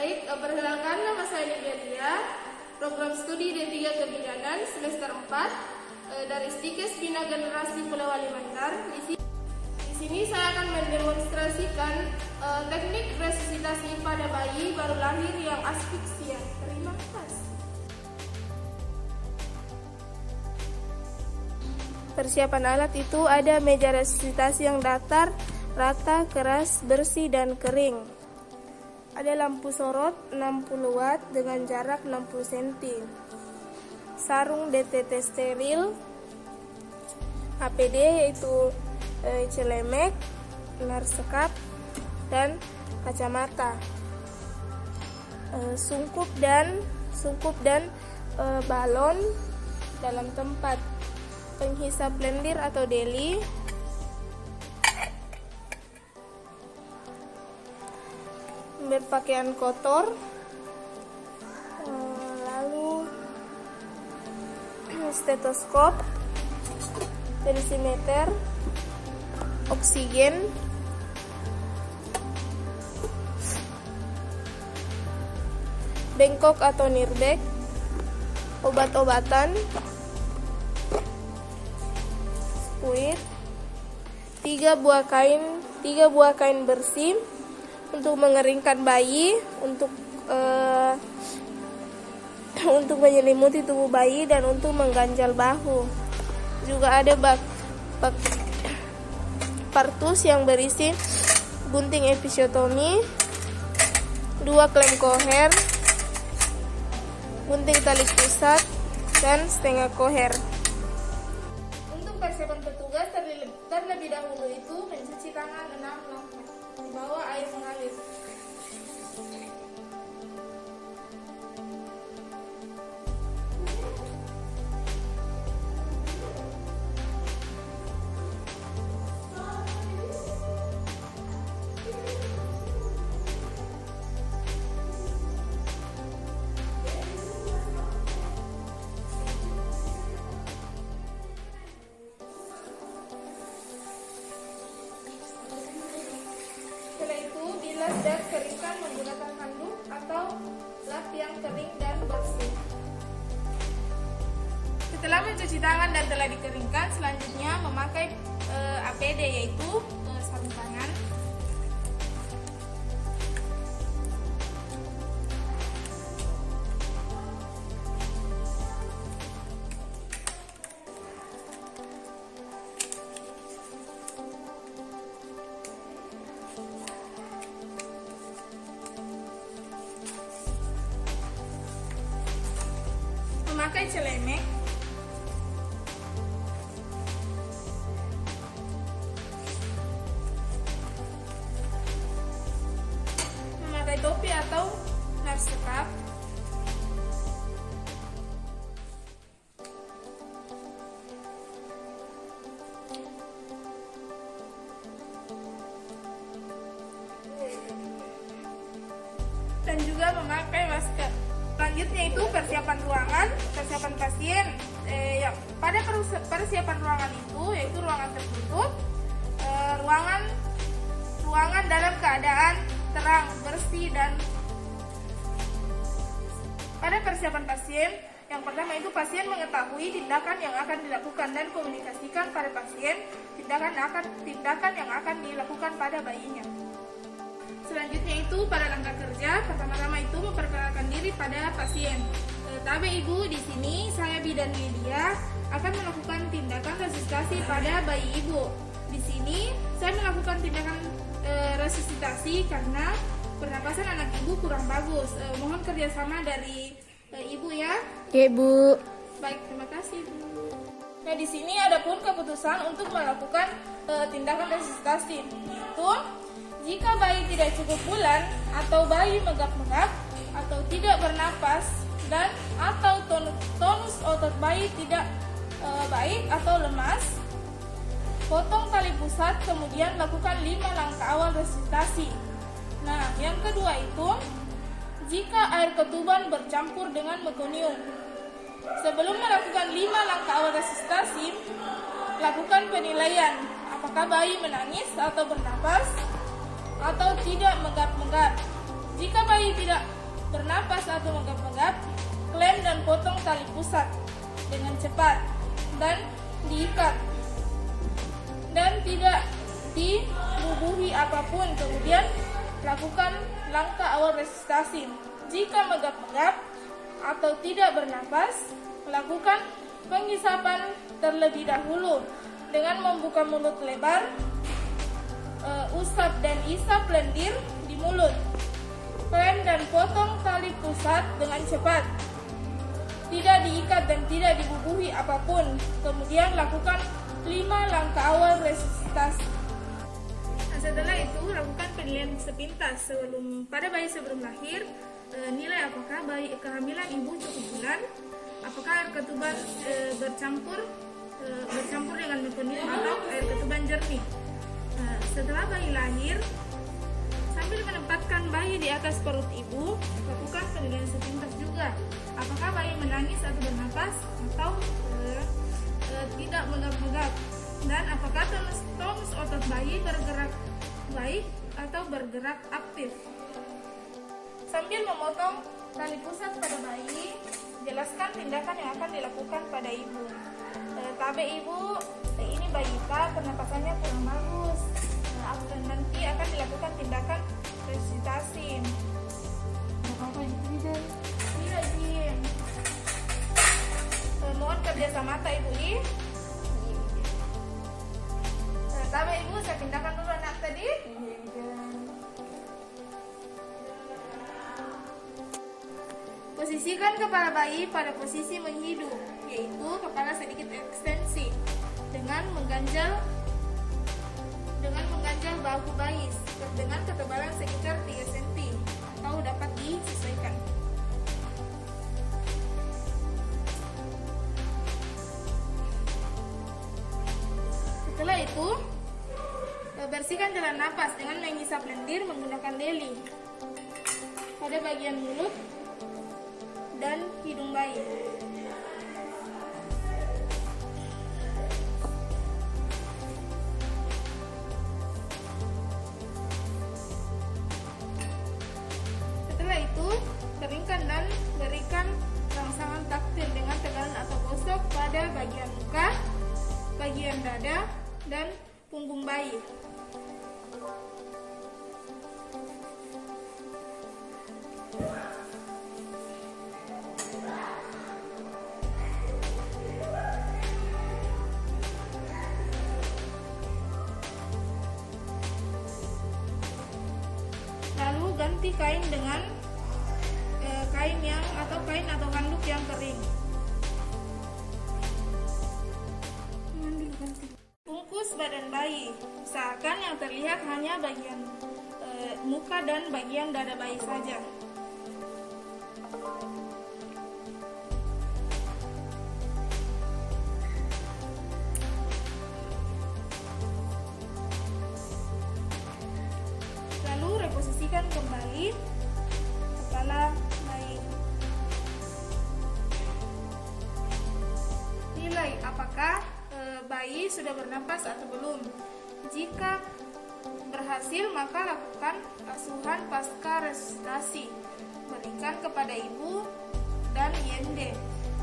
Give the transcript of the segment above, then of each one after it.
Baik, perkenalkan nama saya Nigeria, program studi D3 Kebidanan semester 4 dari Stikes Bina Generasi Pulau Kalimantan. Di sini saya akan mendemonstrasikan teknik resusitasi pada bayi baru lahir yang asfiksia. Terima kasih. Persiapan alat itu ada meja resusitasi yang datar, rata, keras, bersih, dan kering. Ada lampu sorot 60 watt dengan jarak 60 cm. Sarung DTT steril, APD yaitu celemek, narsekap, dan kacamata. Sungkup dan balon dalam tempat. Penghisap lendir atau deli. Berpakaian kotor, lalu stetoskop, tensimeter, oksigen, bengkok atau nirbek, obat-obatan, spuit, 3 buah kain bersih untuk mengeringkan bayi, untuk menyelimuti tubuh bayi dan untuk mengganjal bahu. Juga ada bak partus yang berisi gunting episiotomi, 2 klem koher, gunting tali pusat, dan setengah koher. Untuk persiapan petugas terlebih dahulu itu mencuci tangan 6 langkah. Di bawah air mengalir. Setelah itu bilas dan keringkan menggunakan handuk atau lap yang kering dan bersih. Setelah mencuci tangan dan telah dikeringkan, selanjutnya memakai APD yaitu sarung tangan. Memakai celemek, memakai topi atau narsekap, dan juga memakai masker. Selanjutnya itu persiapan ruangan, persiapan pasien. Pada persiapan ruangan itu yaitu ruangan tertutup, ruangan dalam keadaan terang, bersih, dan pada persiapan pasien yang pertama itu pasien mengetahui tindakan yang akan dilakukan dan komunikasikan pada pasien tindakan yang akan dilakukan pada bayinya. Selanjutnya itu pada langkah kerja, pertama-tama itu memperkenalkan diri pada pasien. Tabe ibu, di sini saya bidan media akan melakukan tindakan resusitasi pada bayi ibu. Di sini saya melakukan tindakan resusitasi karena pernapasan anak ibu kurang bagus. Mohon kerjasama dari ibu ya. Oke bu. Baik, terima kasih bu. Nah di sini ada pun keputusan untuk melakukan tindakan resusitasi. Itu jika bayi tidak cukup bulan atau bayi megap-megap atau tidak bernapas dan atau tonus otot bayi tidak baik atau lemas, potong tali pusat kemudian lakukan 5 langkah awal resusitasi. Nah, yang kedua itu jika air ketuban bercampur dengan mekonium. Sebelum melakukan 5 langkah awal resusitasi, lakukan penilaian apakah bayi menangis atau bernapas atau tidak megap-megap. Jika bayi tidak bernapas atau menggap-menggap, klem dan potong tali pusat dengan cepat dan diikat dan tidak dibubuhi apapun. Kemudian lakukan langkah awal resusitasi. Jika menggap-menggap atau tidak bernapas, lakukan penghisapan terlebih dahulu dengan membuka mulut lebar, usap dan isap lendir di mulut. Klem dan potong tali pusat dengan cepat, tidak diikat dan tidak dibubuhi apapun. Kemudian lakukan 5 langkah awal resusitasi. Nah, setelah itu lakukan penilaian sepintas pada bayi sebelum lahir. Nilai apakah bayi kehamilan ibu cukup bulan, apakah air ketuban bercampur dengan metonim atau air ketuban jernih. Setelah bayi lahir, sambil menempatkan bayi di atas perut ibu, lakukan penilaian sepintas juga. Apakah bayi menangis atau bernapas atau tidak menggap-menggap, dan apakah tonus otot bayi bergerak baik atau bergerak aktif. Sambil memotong tali pusat pada bayi, jelaskan tindakan yang akan dilakukan pada ibu. Tabe ibu, ini balita pernapasannya kurang bagus. Nanti akan dilakukan tindakan resusitasi. Apa itu Jin? Iya Jin. Mohon kerjasama ibu I. Tabe ibu, saya pindahkan dulu anak tadi. Posisikan kepala bayi pada posisi menghidu, yaitu kepala sedikit ekstensi dengan mengganjal bahu bayi dengan ketebalan sekitar 3 cm atau dapat disesuaikan. Setelah itu, bersihkan jalan napas dengan menghisap lendir menggunakan deli pada bagian mulut dan hidung bayi. Setelah itu, keringkan dan berikan rangsangan taktil dengan tegangan atau gosok pada bagian muka, bagian dada, dan punggung bayi. Lalu ganti kain dengan kain atau handuk yang kering. Bungkus badan bayi, usahakan yang terlihat hanya bagian muka dan bagian dada bayi saja. Lalu reposisikan kembali kepala bayi. Nilai apakah bayi sudah bernapas atau belum. Jika berhasil, maka lakukan asuhan pasca resusitasi. Berikan kepada ibu dan IND.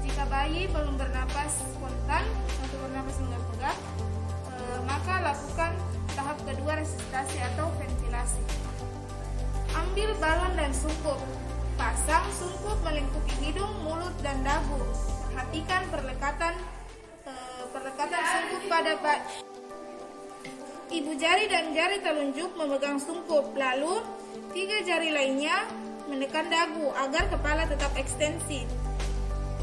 Jika bayi belum bernapas spontan atau bernapas menggap-menggap, maka lakukan tahap kedua resusitasi atau ventilasi. Ambil balon dan sungkup. Pasang sungkup melingkupi hidung, mulut, dan dagu. Perhatikan perlekatan sungkup pada ibu jari dan jari telunjuk memegang sungkup, lalu 3 jari lainnya menekan dagu agar kepala tetap ekstensi.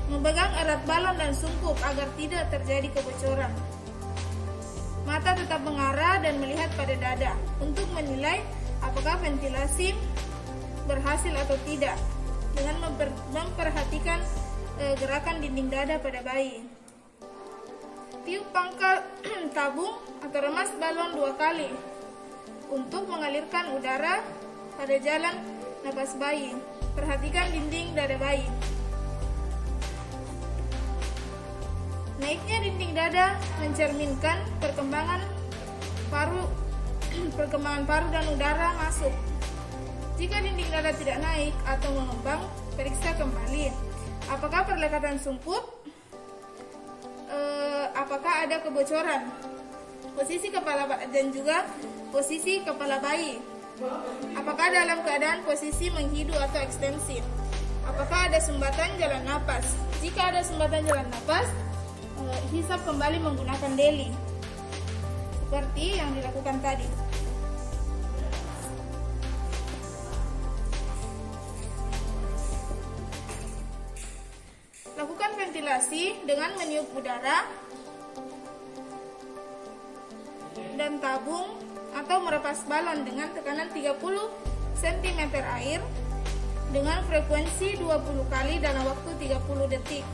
Memegang erat balon dan sungkup agar tidak terjadi kebocoran. Mata tetap mengarah dan melihat pada dada untuk menilai apakah ventilasi berhasil atau tidak dengan memperhatikan gerakan dinding dada pada bayi. Tiup pangkal tabung atau remas balon 2 kali untuk mengalirkan udara pada jalan napas bayi. Perhatikan dinding dada bayi. Naiknya dinding dada mencerminkan perkembangan paru dan udara masuk. Jika dinding dada tidak naik atau mengembang, periksa kembali. Apakah perlekatan sungkut? Apakah ada kebocoran? Posisi kepala dan juga posisi kepala bayi. Apakah dalam keadaan posisi menghidu atau ekstensi? Apakah ada sumbatan jalan napas? Jika ada sumbatan jalan napas, hisap kembali menggunakan DELI seperti yang dilakukan tadi. Lakukan ventilasi dengan meniup udara dan tabung atau merepas balon dengan tekanan 30 cm air dengan frekuensi 20 kali dalam waktu 30 detik.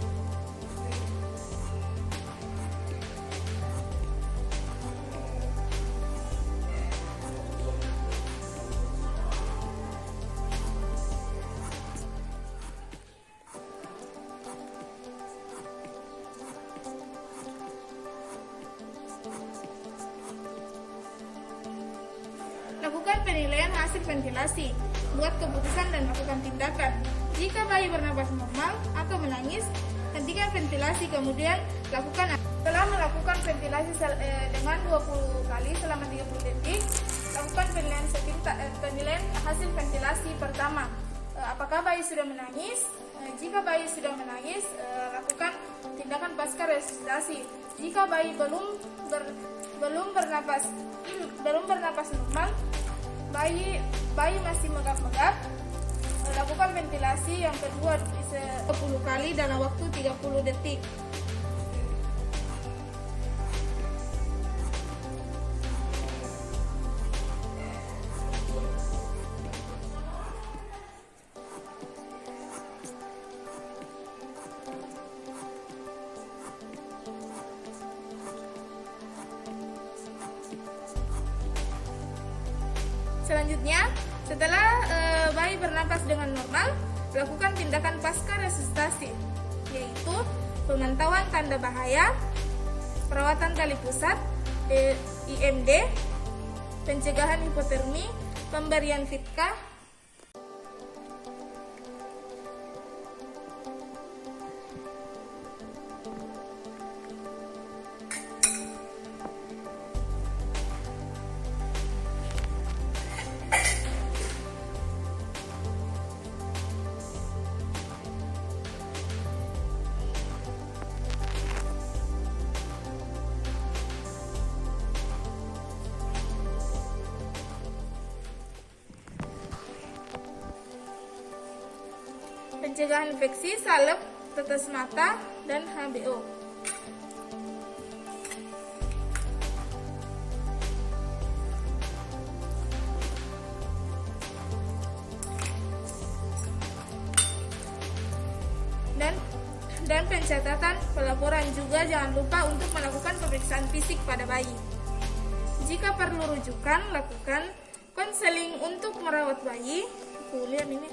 Lakukan penilaian hasil ventilasi, buat keputusan dan lakukan tindakan. Jika bayi bernapas normal atau menangis, hentikan ventilasi, kemudian lakukan. Setelah melakukan ventilasi dengan 20 kali selama 30 detik, lakukan penilaian hasil ventilasi pertama. Apakah bayi sudah menangis? Jika bayi sudah menangis, lakukan tindakan pasca resusitasi. Jika bayi belum bernapas normal, bayi masih megap-megap, lakukan ventilasi yang kedua 10 kali dalam waktu 30 detik. Selanjutnya, setelah bayi bernapas dengan normal, lakukan tindakan pasca resusitasi, yaitu pemantauan tanda bahaya, perawatan tali pusat, IMD, pencegahan hipotermi, pemberian Fitka, pencegahan infeksi, salep, tetes mata, dan HBO. Dan pencatatan pelaporan juga jangan lupa untuk melakukan pemeriksaan fisik pada bayi. Jika perlu rujukan, lakukan konseling untuk merawat bayi. Lihat ini.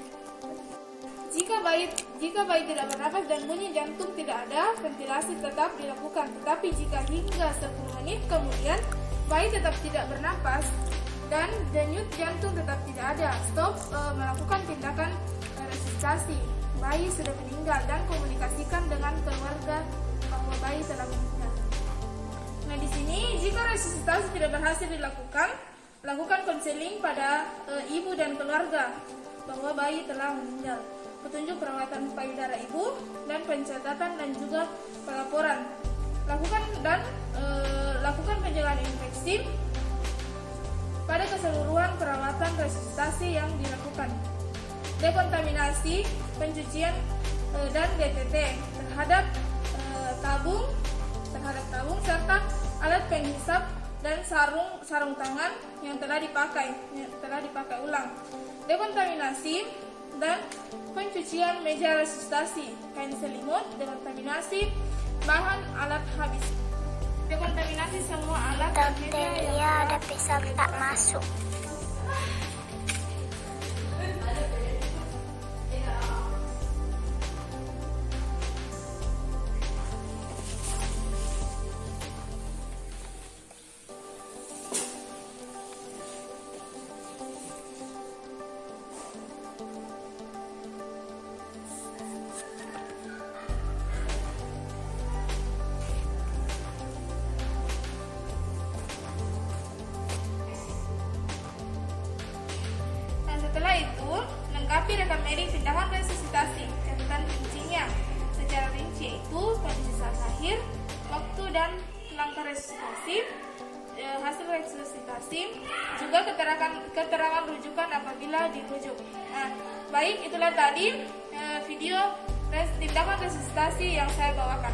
Jika bayi tidak bernapas dan bunyi jantung tidak ada, ventilasi tetap dilakukan. Tetapi jika hingga 10 menit kemudian bayi tetap tidak bernapas dan denyut jantung tetap tidak ada, stop melakukan tindakan resusitasi. Bayi sudah meninggal dan komunikasikan dengan keluarga bahwa bayi telah meninggal. Nah, di sini jika resusitasi tidak berhasil dilakukan, lakukan konseling pada ibu dan keluarga bahwa bayi telah meninggal. Petunjuk perawatan payudara ibu dan pencatatan dan juga pelaporan. Lakukan pencegahan infeksi pada keseluruhan perawatan resusitasi yang dilakukan. Dekontaminasi, pencucian dan DTT terhadap tabung serta alat penghisap dan sarung tangan yang telah dipakai ulang. Dekontaminasi dan pencucian meja resusitasi, kain selimut, dekontaminasi bahan alat habis. Dekontaminasi semua alat dan meja yang ada pisau tak masuk. Setelah itu, lengkapi rekam medik tindakan resusitasi, catatan rincinya. Secara rinci yaitu kondisi saat lahir, waktu dan langkah resusitasi, hasil resusitasi, juga keterangan rujukan apabila dirujuk. Nah, baik, itulah tadi video tindakan resusitasi yang saya bawakan.